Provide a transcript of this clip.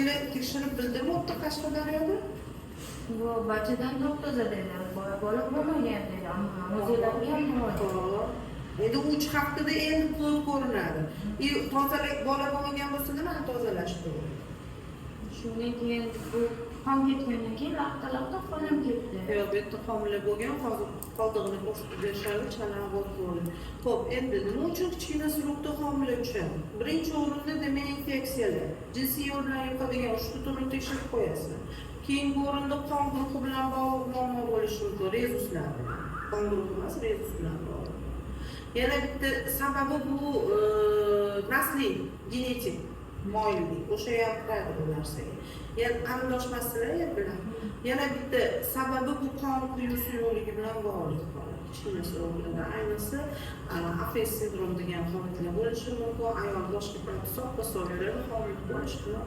Hali tekshirib bildimi o'tdi Qashqadaryoda? Bu bachadan to'xtaza dedilar. Bola bo'lmagan dedi. Ammo muzeylarga ham murojaat. Endi 3 haftada endi to'rt ko'rinadi. Tozalash bola bo'lmagan bo'lsa nimani tozalash kerak? Shundan keyin bu qon ketgandan keyin laqta qo'lim ketdi. Yo'q, bu yerda homila bo'lgan, hozir qoldig'ini qo'shib berishadi, chalani bo'lib. Xo'p, endi nima uchun kichkina surukda homila tushadi? Birinchi o'rinda demak infeksiyalar. Jinsiy yo'ldan yuqadigan ushbu tekshirib qo'yasizlar. Keyingi o'rinda qon guruhi bilan bog'liq muammo bo'lishi mumkin, rezuslar. Qon guruhi emas, rezus bilan bog'liq. Yana bitta sababi bu nasliy, genetik moyillik. O'sha ham kiradi bu narsaga. Yani qarindoshmaslar bilan. Yana bitta sababi bu qon quyusi yo'qligi bilan bog'liq holat. Kichkina so'rovlarda ayniqsa AFS sindromi degan holatlar bo'lishi mumkin. Ayol boshqa payt so'qqa so'raydi, homilador bo'lishi bilan